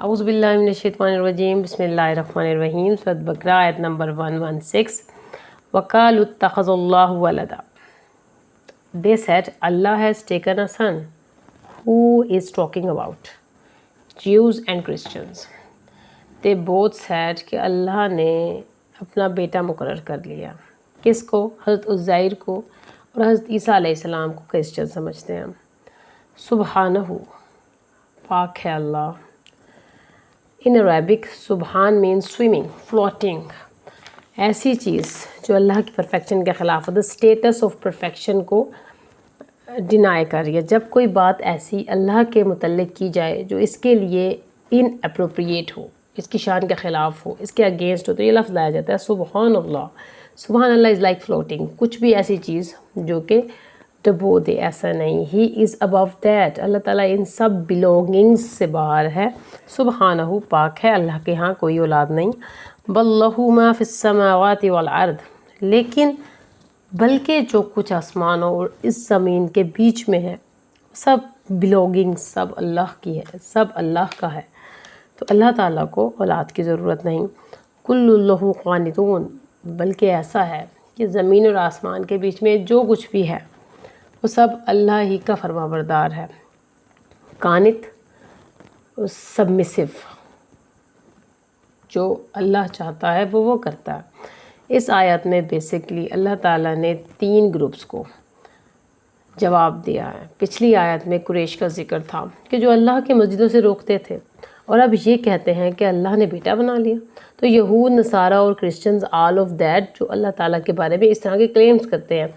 اعوذ باللہ من الشیطان الرجیم بسم اللہ الرحمن الرحیم سورۃ بقرہ آیت نمبر 116 وَقَالُوا اتَّخَذَ اللَّهُ وَلَدًا. They said Allah has taken a son. Who is talking about? Jews and Christians. They both said کہ اللہ نے اپنا بیٹا مقرر کر لیا. کس کو؟ حضرت عزیر کو اور حضرت عیسیٰ علیہ السلام کو کرسچن سمجھتے ہیں. سبحانہ پاک ہے اللہ. In Arabic, subhan means swimming, floating. ایسی چیز جو اللہ کی پرفیکشن کے خلاف ہے. The status of perfection کو ڈینائی کر رہی ہے. جب کوئی بات ایسی اللہ کے متعلق کی جائے جو اس کے لیے inappropriate ہو, اس کی شان کے خلاف ہو, اس کے اگینسٹ ہو, تو یہ لفظ لایا جاتا ہے سبحان اللہ. سبحان اللہ از لائک فلوٹنگ. کچھ بھی ایسی چیز جو کہ ڈبو دے, ایسا نہیں. ہی از ابو دیٹ. اللہ تعالیٰ ان سب بلونگنگز سے باہر ہے. سبحانہ پاک ہے, اللہ کے ہاں کوئی اولاد نہیں. بل لہ ما فی السماوات والارض. لیکن بلکہ جو کچھ آسمانوں اور اس زمین کے بیچ میں ہے سب بلونگنگ سب اللہ کی ہے, سب اللہ کا ہے. تو اللہ تعالیٰ کو اولاد کی ضرورت نہیں. کل لہ قانتون. بلکہ ایسا ہے کہ زمین اور آسمان کے بیچ میں جو کچھ بھی ہے وہ سب اللہ ہی کا فرما بردار ہے. قانت سبمسو, جو اللہ چاہتا ہے وہ کرتا ہے. اس آیت میں بیسکلی اللہ تعالیٰ نے 3 گروپس کو جواب دیا ہے. پچھلی آیت میں قریش کا ذکر تھا کہ جو اللہ کی مسجدوں سے روکتے تھے اور اب یہ کہتے ہیں کہ اللہ نے بیٹا بنا لیا. تو یہود, نصارہ اور کرسچنز آل آف دیٹ جو اللہ تعالیٰ کے بارے میں اس طرح کے کلیمز کرتے ہیں,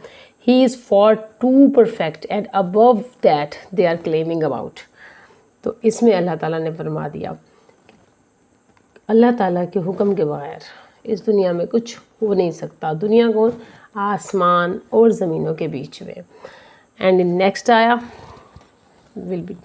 He is far too perfect and above that they are claiming about. تو اس میں اللہ تعالیٰ نے فرما دیا اللہ تعالیٰ کے حکم کے بغیر اس دنیا میں کچھ ہو نہیں سکتا. دنیا کون؟ آسمان اور زمینوں کے بیچ میں. اینڈ ان نیکسٹ آیا will be